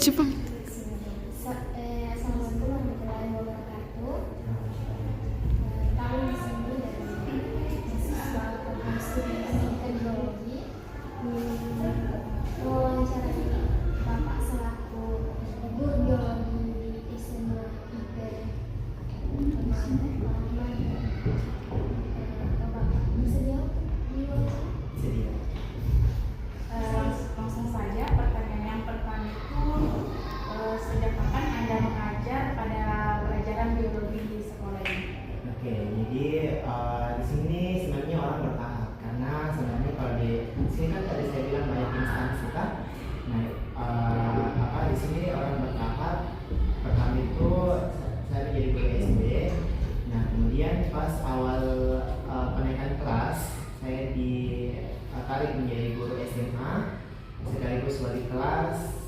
Jepang. Assalamualaikum warahmatullahi wabarakatuh. Kami di sini dari mahasiswa program studi pendidikan biologi mewawancarai Bapak selaku guru biologi di SMA IP. Bapak bersedia diwawancara? Langsung saja pertanyaan yang pertama itu sejak kapan Anda mengajar pada pelajaran biologi di sekolah ini? Oke, jadi di sini sebenarnya orang bertahap karena sebenarnya kalau di sini kan tadi saya bilang banyak instansi kan. Nah, di sini orang bertahap. Pertama itu saya menjadi guru SD. Nah, kemudian pas awal kenaikan kelas saya ditarik menjadi guru SMA sekaligus wali kelas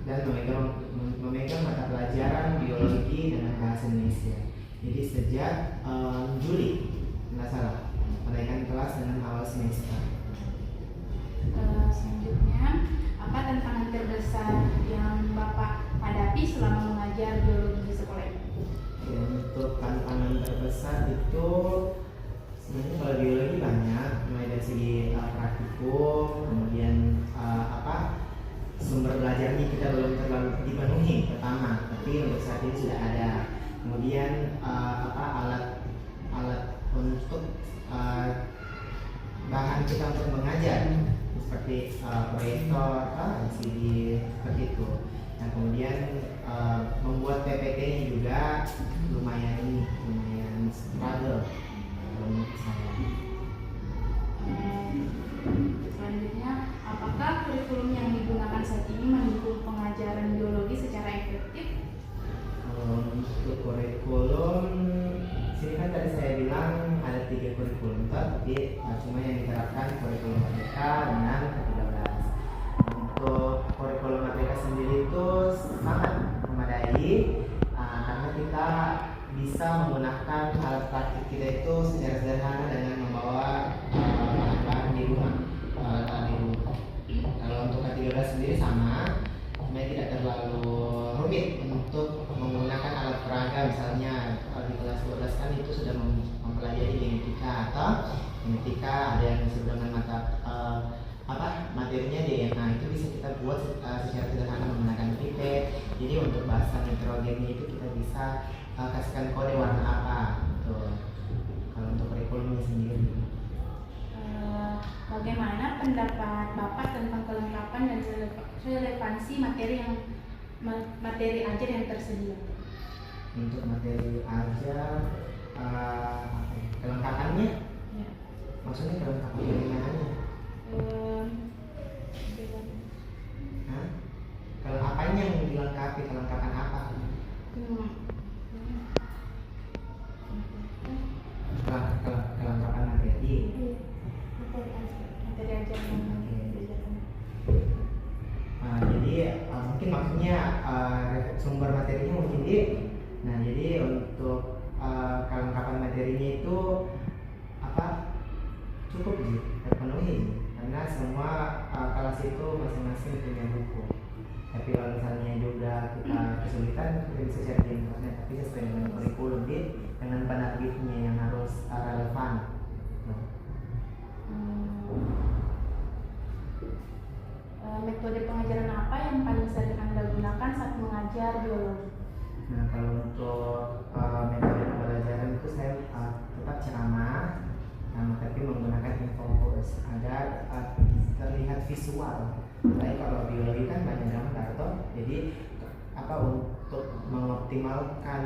dan memegang mata pelajaran biologi dengan bahasa Indonesia. Jadi sejak Juli, nggak salah, kenaikan kelas dengan awal semester. Selanjutnya, apa tantangan terbesar yang Bapak hadapi selama mengajar biologi di sekolah ini? Ya, untuk tantangan terbesar itu sebenarnya kalau biologi banyak, mulai dari segi praktikum, kemudian sumber belajarnya kita belum terlalu dipenuhi pertama, tapi untuk saat ini sudah ada. Kemudian alat untuk bahan kita untuk mengajar seperti proyektor, LCD seperti itu. Nah, kemudian membuat PPT-nya juga lumayan struggle menurut saya. Selanjutnya, apakah kurikulum yang digunakan saat ini mendukung pengajaran biologi secara efektif? Untuk kurikulum, sini kan tadi saya bilang ada 3 kurikulum, tapi cuma yang diterapkan kurikulum Merdeka dan ke-13. Untuk kurikulum Merdeka sendiri itu sangat memadai karena kita bisa menggunakan alat praktik kita itu secara sederhana dengan membawa bahan-bahan di rumah, alat-alat di rumah. Kalau untuk K13 sendiri sama, sebenarnya tidak terlalu rumit untuk menggunakan alat peraga. Misalnya di kelas 12 kan itu sudah mempelajari genetika atau genetika, ada yang disebut dengan materinya DNA, itu bisa kita buat secara sederhana menggunakan pipet. Jadi untuk bahasa nitrogennya itu kita bisa kasihkan kode warna apa gitu. Kalau untuk kurikulumnya sendiri, bagaimana pendapat Bapak tentang kelengkapan dan relevansi materi ajar yang tersedia? untuk materi ajar kelengkapannya, Ya. maksudnya kelengkapan dari mananya? Kalau apanya yang dilengkapi, kelengkapan apa? Kelengkapan materi. Materi ajar yang diajarkan. Jadi mungkin maksudnya sumber materinya mungkin jadi untuk kelengkapan materinya itu cukup sih, terpenuhi karena semua kelas itu masing-masing punya buku. Tapi kalau misalnya juga kita kesulitan, kita bisa cari di internet, tapi sesuai dengan kurikulum dengan penerbitnya yang harus relevan. Metode pengajaran apa yang paling sering Anda gunakan saat mengajar biologi? Nah, kalau untuk metode pembelajaran itu saya tetap ceramah, tapi menggunakan infografis agar terlihat visual. Tapi kalau biologi kan banyak gambar toh, jadi untuk mengoptimalkan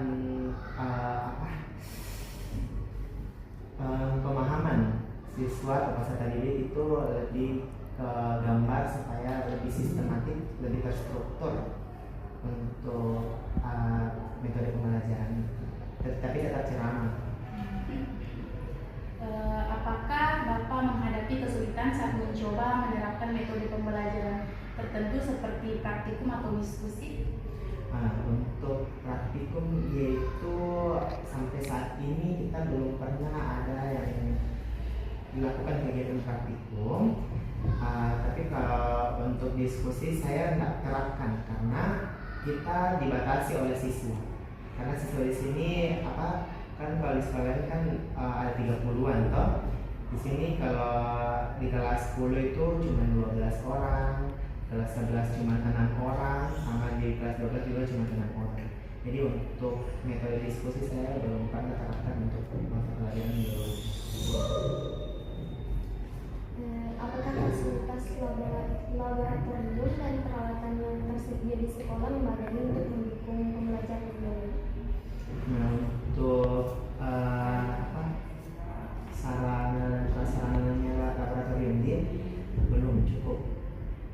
pemahaman siswa atau peserta didik itu lebih ke gambar supaya lebih sistematik, lebih terstruktur untuk metode pembelajaran, tapi tetap ceramah. Apakah Bapak menghadapi kesulitan saat mencoba menerapkan metode pembelajaran tertentu seperti praktikum atau diskusi? Untuk praktikum yaitu sampai saat ini kita belum pernah ada yang dilakukan kegiatan praktikum. Tapi kalau untuk diskusi saya nggak terapkan karena kita dibatasi oleh siswa. Karena siswa di sini kan kalau di sekolah ini kan ada 30-an toh. Di sini kalau di kelas 10 itu cuma 12 orang, kelas 11 cuma 6 orang, sama di kelas 12 juga cuma 6 orang. Jadi untuk metode diskusi saya belum pernah terapkan untuk mata pelajaran biologi. Apakah fasilitas laboratorium dan peralatan yang tersedia di sekolah memadai untuk mendukung pembelajaran biologi? Nah, untuk sarana dan prasarananya laboratorium dia belum cukup.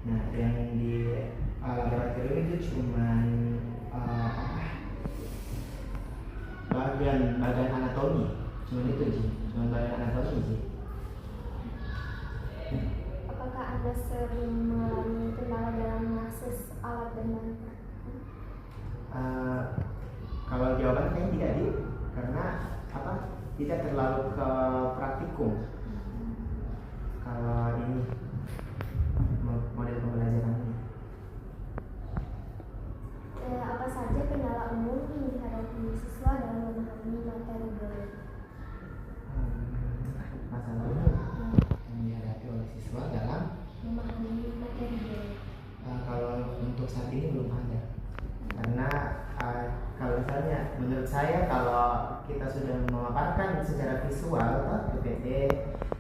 Nah, yang di laboratorium itu cuman bagian anatomi, cuman itu sih, cuman bagian anatomi sih. Apakah Anda sering mengalami kendala dalam mengakses alat dan bahan praktik? Kalau jawaban saya tidak karena tidak terlalu ke praktikum. Kalau ini model pembelajarannya. Apa saja kendala umum yang dihadapi siswa dalam memahami materi biologi? Masalah umum yang dihadapi oleh siswa dalam Memahami materi biologi. Kalau untuk saat ini belum ada, karena kalau misalnya menurut saya kalau kita sudah memaparkan secara visual PPT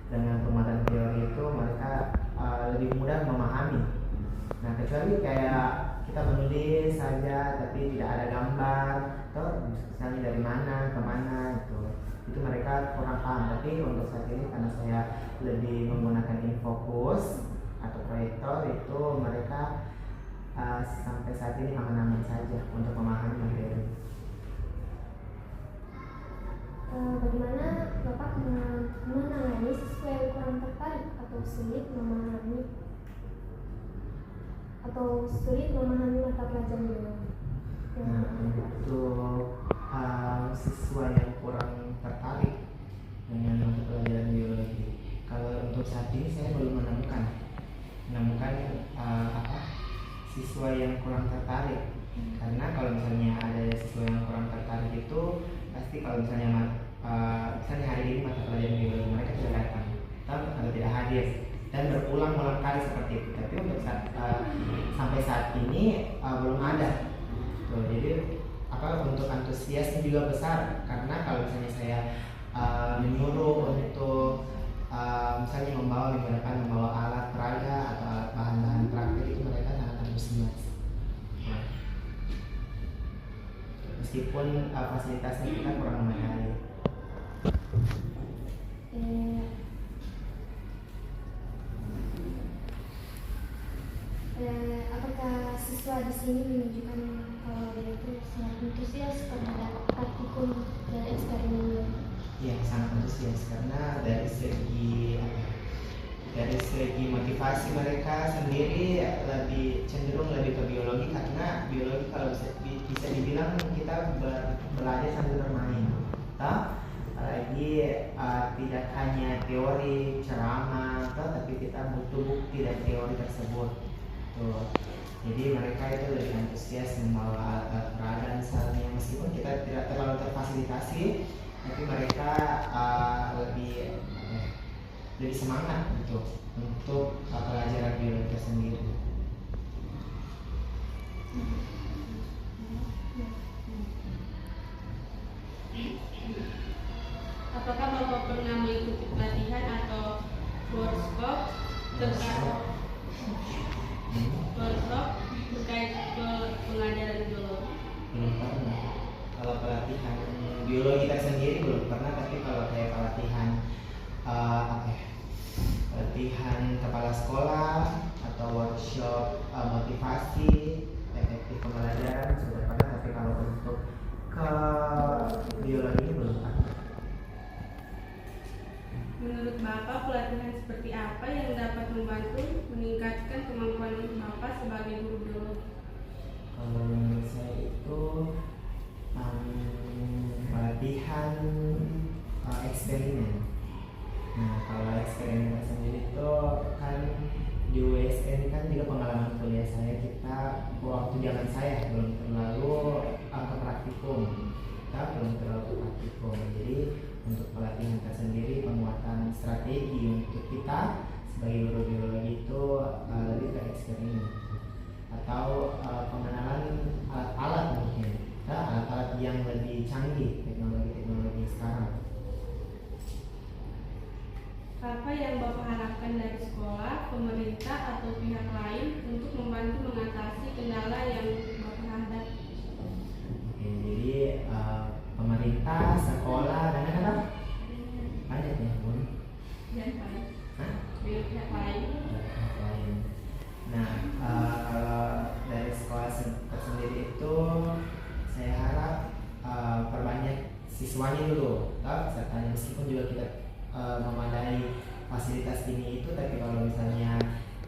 dengan penguatan teori itu mereka lebih mudah memahami. Nah, kecuali kayak kita menulis saja tapi tidak ada gambar atau misalnya dari mana ke mana itu mereka kurang paham. Tapi untuk saat ini karena saya lebih menggunakan infokus atau proyektor, itu mereka sampai saat ini aman-aman saja untuk memahami materi. Bagaimana Bapak menangani siswa yang kurang tertarik atau sulit memahami mata pelajaran biologi? Nah, untuk siswa yang kurang tertarik dengan mata pelajaran biologi, kalau untuk saat ini saya belum menemukan siswa yang kurang tertarik. Karena kalau misalnya ada siswa yang kurang tertarik itu pasti kalau misalnya hari ini mata pelajaran biologi mereka tidak datang atau tidak hadir dan berulang-ulang kali seperti itu. Tapi untuk sampai saat ini belum ada. Jadi untuk antusiasnya juga besar, karena kalau misalnya saya menyuruh untuk misalnya membawa alat peraga atau alat bahan-bahan praktik, itu mereka sangat antusias. Meskipun fasilitasnya kita kurang memadai. Apakah siswa di sini menunjukkan kalau dia itu sangat antusias terhadap praktikum dan eksperimen? Iya, sangat antusias karena dari segi motivasi mereka sendiri lebih cenderung lebih ke biologi, karena biologi kalau bisa dibilang kita belajar sambil bermain. Apalagi tidak hanya teori ceramah, tapi kita butuh bukti dari teori tersebut. Jadi mereka itu lebih antusias membawa alat peraga misalnya, meskipun kita tidak terlalu terfasilitasi, tapi mereka lebih semangat untuk pelajaran biologi sendiri. Apakah Bapak pernah mengikuti pelatihan atau workshop terkait pengajaran biologi? Belum pernah. Kalau pelatihan biologi tersendiri belum pernah, tapi kalau kayak pelatihan kepala sekolah atau workshop motivasi efektif pembelajaran sudah pernah, tapi kalau untuk ke biologi belum pernah. Menurut Bapak, pelatihan seperti apa yang dapat membantu meningkatkan kemampuan Bapak sebagai guru biologi? Kalau menurut saya itu pelatihan eksperimen. Nah, kalau eksperimen sendiri itu kan di USN kan juga pengalaman kuliah saya, kita waktu zaman saya belum terlalu ke praktikum, kita belum terlalu ke praktikum. Jadi untuk pelatihan tersendiri, penguatan strategi untuk kita sebagai guru biologi itu lebih ke eksperimen atau pengenalan alat-alat mungkin, alat-alat yang lebih canggih, teknologi sekarang. Apa yang Bapak harapkan dari sekolah, pemerintah, atau pihak lain untuk membantu mengatasi kendala yang Bapak hadapi? Oke, jadi pemerintah, sekolah, dan apa? Banyak ya, Bun. Dan lain. Hah? Dengan pihak lain. Pihak lain. Nah, kalau dari sekolah tersendiri itu, saya harap perbanyak siswanya dulu, sertanya meskipun juga kita memadai fasilitas ini itu, tapi kalau misalnya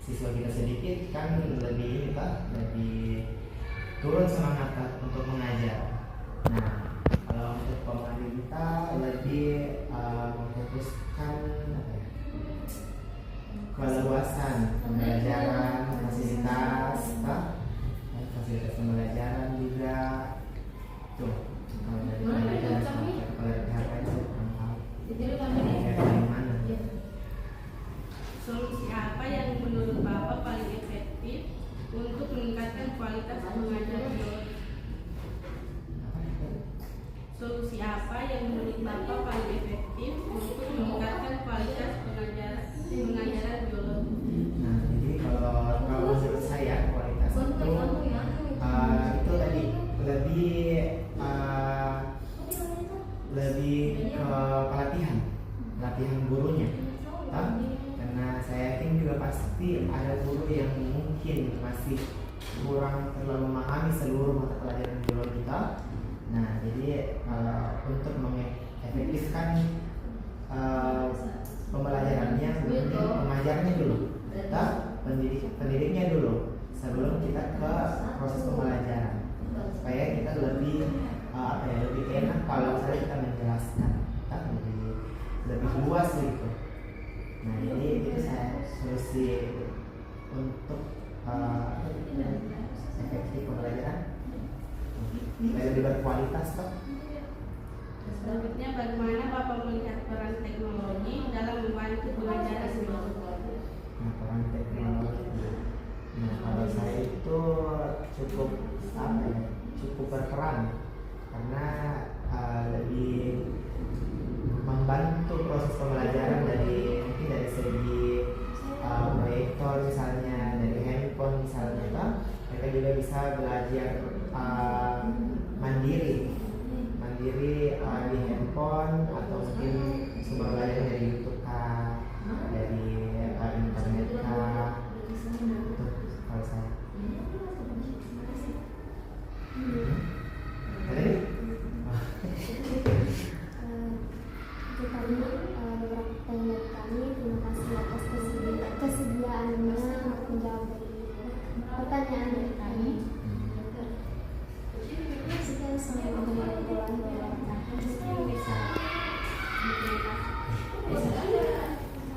siswa kita sedikit kan lebih lebih turun semangat untuk mengajar. Nah, kalau untuk pemerintah lebih memfokuskan keluasan pembelajaran, fasilitas pembelajaran juga tuh. Kalau dari pemerintah kalau pihak lain saya kurang tahu. Solusi apa yang menurut Bapak paling efektif untuk meningkatkan kualitas mengajar biologi? Solusi apa yang menurut Bapak paling efektif untuk meningkatkan kualitas pengajaran biologi? Nah, jadi kalau menurut saya kualitas itu tadi lebih ke pelatihan gurunya, karena saya yakin juga pasti ada guru yang mungkin masih kurang terlalu memahami seluruh mata pelajaran biologi kita. Nah, jadi untuk mengefektifkan pembelajarannya, pengajarnya dulu, pendidiknya dulu sebelum kita ke proses pembelajaran, supaya kita lebih lebih enak kalau misalnya kita menjelaskan, lebih luas gitu. Nah, jadi itu saya solusi untuk efektif pembelajaran lebih berkualitas toh. Selanjutnya, bagaimana Bapak melihat peran teknologi dalam membantu pengajaran biologi? Nah, peran teknologi. Nah, kalau saya itu cukup cukup berperan karena lebih membantu proses pembelajaran mungkin dari segi proyektor misalnya, dari handphone misalnya, mereka juga bisa belajar mandiri di handphone atau mungkin sumber belajar dari YouTube dari internet itu kalau saya. Itu tadi beberapa pertanyaan kami. Terima kasih atas kesediaannya untuk menjawab pertanyaan dari kami. Sekian, assalamualaikum warahmatullahi wabarakatuh.